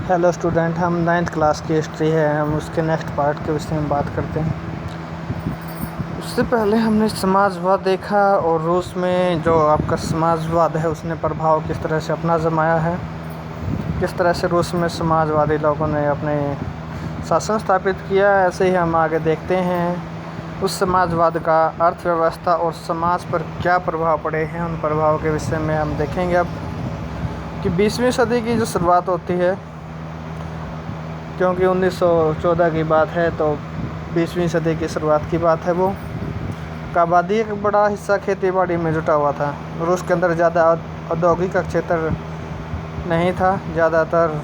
Hello student, हम 9th class की history है, हम उसके नेक्स्ट पार्ट के विषय में बात करते हैं। उससे पहले हमने समाजवाद देखा और रूस में जो आपका समाजवाद है उसने प्रभाव किस तरह से अपना जमाया है, किस तरह से रूस में समाजवादी लोगों ने अपने शासन स्थापित किया। ऐसे ही हम आगे देखते हैं उस समाजवाद का अर्थव्यवस्था और समाज पर क्या प्रभाव पड़े हैं। उन प्रभाव के विषय में हम देखेंगे अब कि 20वीं सदी की जो शुरुआत होती है, क्योंकि 1914 की बात है तो 20वीं सदी की शुरुआत की बात है। वो का आबादी एक बड़ा हिस्सा खेती बाड़ी में जुटा हुआ था। रूस के अंदर ज़्यादा औद्योगिक क्षेत्र नहीं था, ज़्यादातर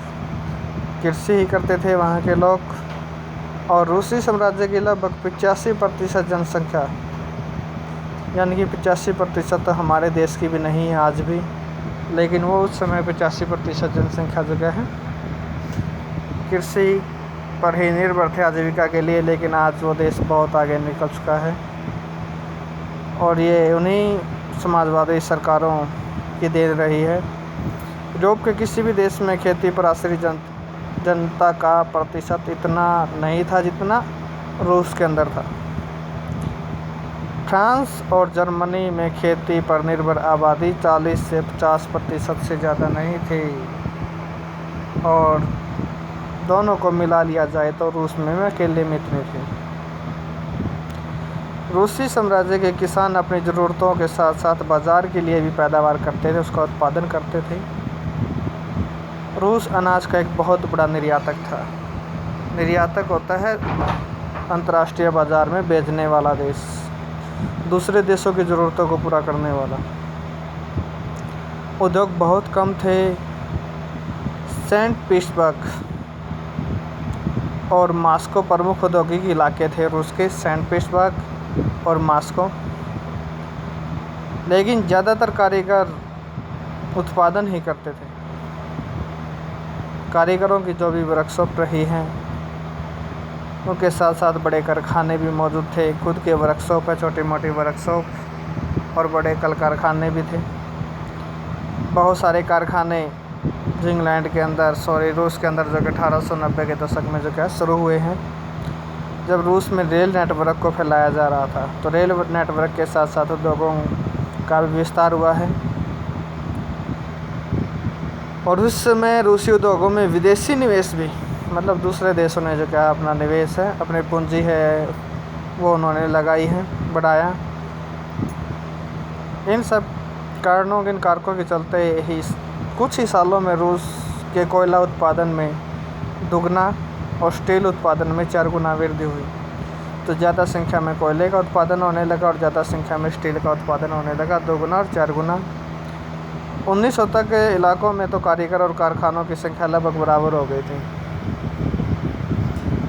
कृषि ही करते थे वहाँ के लोग। और रूसी साम्राज्य की लगभग 85% जनसंख्या, यानी कि 85% तो हमारे देश की भी नहीं है आज भी, लेकिन वो उस समय 85% जनसंख्या जो है कृषि पर ही निर्भर थे आजीविका के लिए। लेकिन आज वो देश बहुत आगे निकल चुका है और ये उन्हीं समाजवादी सरकारों की देन रही है। यूरोप के किसी भी देश में खेती पर आश्रित जनता का प्रतिशत इतना नहीं था जितना रूस के अंदर था। फ्रांस और जर्मनी में खेती पर निर्भर आबादी 40 से 50% से ज़्यादा नहीं थी, और दोनों को मिला लिया जाए तो रूस में अकेले में इतने थे। रूसी साम्राज्य के किसान अपनी ज़रूरतों के साथ साथ बाज़ार के लिए भी पैदावार करते थे, उसका उत्पादन करते थे। रूस अनाज का एक बहुत बड़ा निर्यातक था। निर्यातक होता है अंतर्राष्ट्रीय बाज़ार में बेचने वाला देश, दूसरे देशों की ज़रूरतों को पूरा करने वाला। उद्योग बहुत कम थे। सेंट पीटर्सबर्ग और मॉस्को प्रमुख औद्योगिक इलाके थे रूस के, सेंट पीटर्सबर्ग और मॉस्को। लेकिन ज़्यादातर कारीगर उत्पादन ही करते थे। कारीगरों की जो भी वर्कशॉप रही हैं उनके साथ साथ बड़े कारखाने भी मौजूद थे। खुद के वर्कशॉप है, छोटी मोटी वर्कशॉप, और बड़े कल कारखाने भी थे। बहुत सारे कारखाने इंग्लैंड के अंदर रूस के अंदर जो कि 1890 के दशक में जो क्या शुरू हुए हैं, जब रूस में रेल नेटवर्क को फैलाया जा रहा था। तो रेल नेटवर्क के साथ साथ उद्योगों का भी विस्तार हुआ है। और उस समय रूसी उद्योगों में विदेशी निवेश भी, मतलब दूसरे देशों ने जो क्या अपना निवेश है, अपनी पूंजी है, वो उन्होंने लगाई है, बढ़ाया। इन सब कारणों, इन कारकों के चलते ही कुछ ही सालों में रूस के कोयला उत्पादन में दुगना और स्टील उत्पादन में 4 गुना वृद्धि हुई। तो ज़्यादा संख्या में कोयले का उत्पादन होने लगा और ज़्यादा संख्या में स्टील का उत्पादन होने लगा, 2 गुना और 4 गुना। 1900 तक के इलाकों में तो कारीगर और कारखानों की संख्या लगभग बराबर हो गई थी।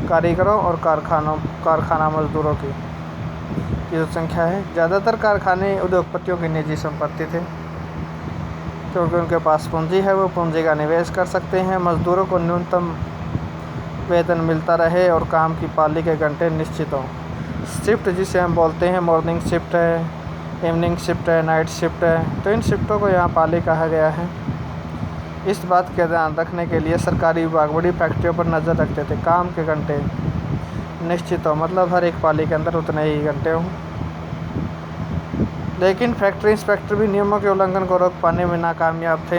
कारीगरों और कारखाना मजदूरों की जो संख्या है, ज़्यादातर कारखाने उद्योगपतियों की निजी संपत्ति थे, क्योंकि उनके पास पूंजी है, वो पूंजी का निवेश कर सकते हैं। मज़दूरों को न्यूनतम वेतन मिलता रहे और काम की पाली के घंटे निश्चित हों। शिफ्ट जिसे हम बोलते हैं, मॉर्निंग शिफ्ट है, इवनिंग शिफ्ट है, नाइट शिफ्ट है, तो इन शिफ्टों को यहाँ पाली कहा गया है। इस बात का ध्यान रखने के लिए सरकारी विभाग बड़ी फैक्ट्रियों पर नज़र रखते थे। काम के घंटे निश्चित हो, मतलब हर एक पाली के अंदर उतने ही घंटे हों। लेकिन फैक्ट्री इंस्पेक्टर भी नियमों के उल्लंघन को रोक पाने में नाकामयाब थे।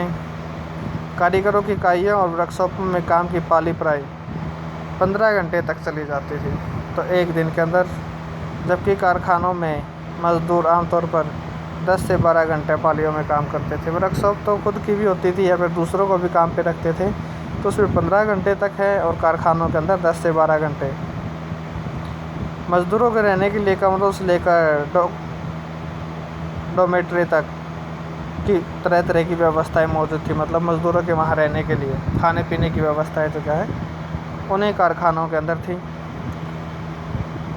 कारीगरों की इकाइयों और वर्कशॉपों में काम की पाली प्राय 15 घंटे तक चली जाती थी, तो एक दिन के अंदर, जबकि कारखानों में मज़दूर आमतौर पर 10 से 12 घंटे पालियों में काम करते थे। वर्कशॉप तो खुद की भी होती थी या फिर दूसरों को भी काम पे रखते थे, तो उसमें 15 घंटे तक है, और कारखानों के अंदर 10 से 12 घंटे। मज़दूरों के रहने के लिए कमरों से लेकर डोमेट्री तक की तरह तरह की व्यवस्थाएं मौजूद थी। मतलब मज़दूरों के वहाँ रहने के लिए खाने पीने की व्यवस्थाएं जो क्या है उन्हीं कारखानों के अंदर थी।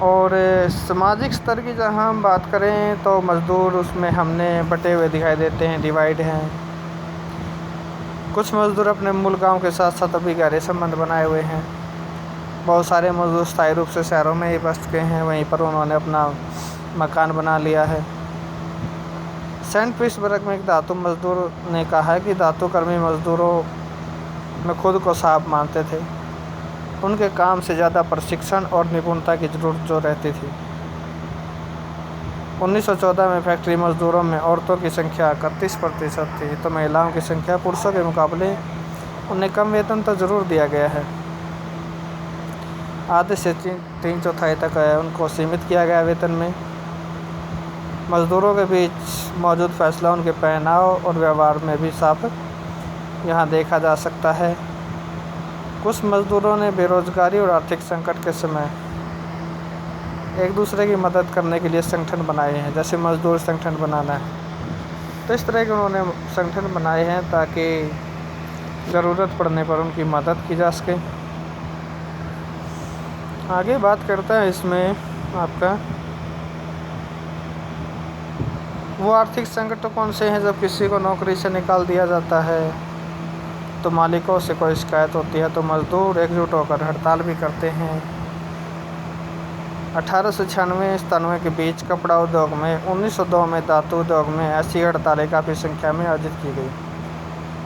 और सामाजिक स्तर की जहाँ हम बात करें तो मज़दूर उसमें हमने बटे हुए दिखाई देते हैं, डिवाइड हैं। कुछ मज़दूर अपने मूल गांव के साथ साथ अभी गहरे संबंध बनाए हुए हैं। बहुत सारे मज़दूर स्थायी रूप से शहरों में ही बस गए हैं, वहीं पर उन्होंने अपना मकान बना लिया है। सेंट पीटर्सबर्ग में एक धातु मज़दूर ने कहा है कि धातु कर्मी मज़दूरों में खुद को साहब मानते थे। उनके काम से ज़्यादा प्रशिक्षण और निपुणता की ज़रूरत जो रहती थी। 1914 में फैक्ट्री मजदूरों में औरतों की संख्या 31% थी, तो महिलाओं की संख्या पुरुषों के मुकाबले उन्हें कम वेतन तो ज़रूर दिया गया है। आधे से 3/4 तक उनको सीमित किया गया वेतन में। मजदूरों के बीच मौजूद फैसला उनके पहनाव और व्यवहार में भी साफ यहाँ देखा जा सकता है। कुछ मजदूरों ने बेरोजगारी और आर्थिक संकट के समय एक दूसरे की मदद करने के लिए संगठन बनाए हैं, जैसे मजदूर संगठन बनाना है। तो इस तरह के उन्होंने संगठन बनाए हैं ताकि ज़रूरत पड़ने पर उनकी मदद की जा सके। आगे बात करता है इसमें आपका वो आर्थिक संकट तो कौन से हैं। जब किसी को नौकरी से निकाल दिया जाता है तो मालिकों से कोई शिकायत होती है तो मजदूर एकजुट होकर हड़ताल भी करते हैं। 1896-97 के बीच कपड़ा उद्योग में, 1902 में धातु उद्योग में ऐसी हड़तालें काफ़ी संख्या में आयोजित की गई।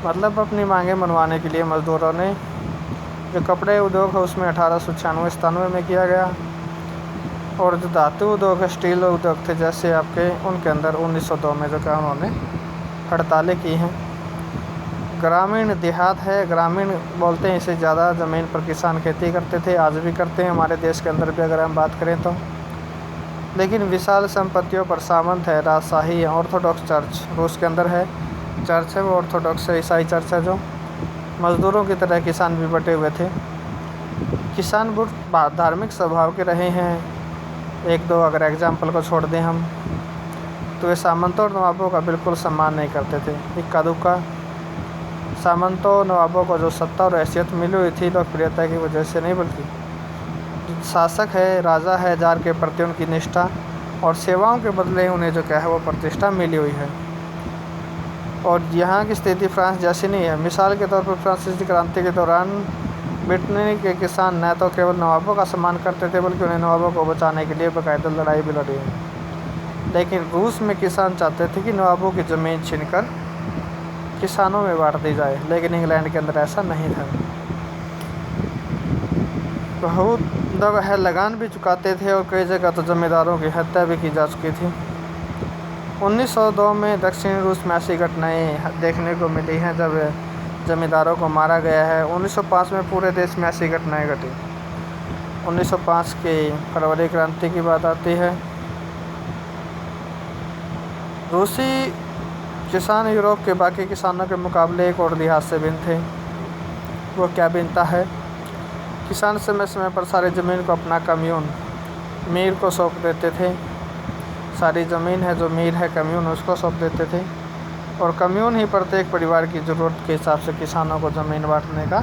मतलब अपनी मांगें मनवाने के लिए मजदूरों ने जो कपड़े उद्योग है उसमें 1896-97 में किया गया, और जो धातु उद्योग है, स्टील उद्योग थे जैसे आपके, उनके अंदर 1902 में जो क्या उन्होंने हड़तालें की हैं। ग्रामीण देहात है, ग्रामीण बोलते हैं इसे, ज़्यादा ज़मीन पर किसान खेती करते थे, आज भी करते हैं हमारे देश के अंदर भी अगर हम बात करें तो। लेकिन विशाल संपत्तियों पर सामंत है राजशाही है। ऑर्थोडॉक्स चर्च रूस के अंदर है, चर्च है वो ऑर्थोडॉक्स ईसाई चर्च है, जो मज़दूरों की तरह किसान भी बटे हुए थे। किसान बहुत धार्मिक स्वभाव के रहे हैं। एक दो अगर एग्जाम्पल को छोड़ दें हम, तो वे सामंतों और नवाबों का बिल्कुल सम्मान नहीं करते थे। इक्का दुक्का सामंतों नवाबों को जो सत्ता और हैसियत मिली हुई थी लोकप्रियता की वजह से नहीं, बल्कि शासक है, राजा है, जार के प्रति उनकी निष्ठा और सेवाओं के बदले उन्हें जो क्या है वो प्रतिष्ठा मिली हुई है। और यहाँ की स्थिति फ्रांस जैसी नहीं है। मिसाल के तौर पर फ्रांसीसी क्रांति के दौरान ब्रिटेन के किसान न तो केवल नवाबों का सम्मान करते थे, बल्कि उन्हें नवाबों को बचाने के लिए बाकायदा लड़ाई भी लड़ी है। लेकिन रूस में किसान चाहते थे कि नवाबों की ज़मीन छीनकर किसानों में बांट दी जाए, लेकिन इंग्लैंड के अंदर ऐसा नहीं था। बहुत दगा लगान भी चुकाते थे और कई जगह तो जमींदारों की हत्या भी की जा चुकी थी। 1902 में दक्षिणी रूस में ऐसी घटनाएं देखने को मिली हैं जब जमींदारों को मारा गया है। 1905 में पूरे देश में ऐसी घटनाएं घटी। 1905 की फरवरी क्रांति की बात आती है। रूसी किसान यूरोप के बाकी किसानों के मुकाबले एक और लिहाज से भिन्न थे। वो क्या भिन्नता है? किसान समय समय पर सारी ज़मीन को अपना कम्यून मीर को सौंप देते थे। सारी ज़मीन है जो मीर है कम्यून, उसको सौंप देते थे, और कम्यून ही प्रत्येक परिवार की ज़रूरत के हिसाब से किसानों को ज़मीन बांटने का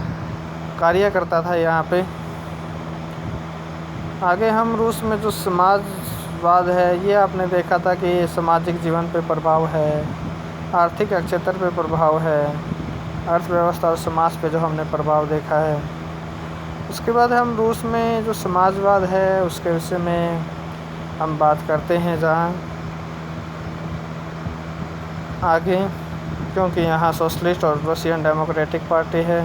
कार्य करता था। यहाँ पे आगे हम रूस में जो समाजवाद है, ये आपने देखा था कि ये सामाजिक जीवन पे प्रभाव है, आर्थिक क्षेत्र पे प्रभाव है, अर्थव्यवस्था और समाज पे जो हमने प्रभाव देखा है। उसके बाद हम रूस में जो समाजवाद है उसके विषय में हम बात करते हैं जहाँ आगे, क्योंकि यहाँ सोशलिस्ट और रशियन डेमोक्रेटिक पार्टी है,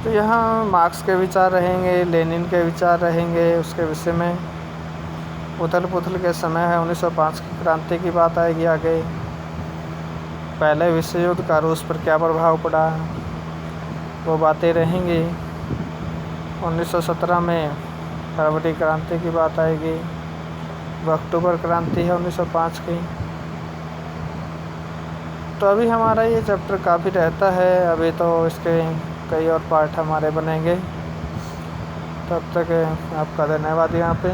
तो यहाँ मार्क्स के विचार रहेंगे, लेनिन के विचार रहेंगे। उसके विषय में उथल पुथल के समय है। 1905 की क्रांति की बात आएगी आगे। पहले विश्व युद्ध का रूस पर क्या प्रभाव पड़ा, वो बातें रहेंगी। 1917 में फरवरी क्रांति की बात आएगी। वो अक्टूबर क्रांति है 1905 की। तो अभी हमारा ये चैप्टर काफ़ी रहता है, अभी तो इसके कई और पार्ट हमारे बनेंगे। तब तक आपका धन्यवाद यहाँ पे।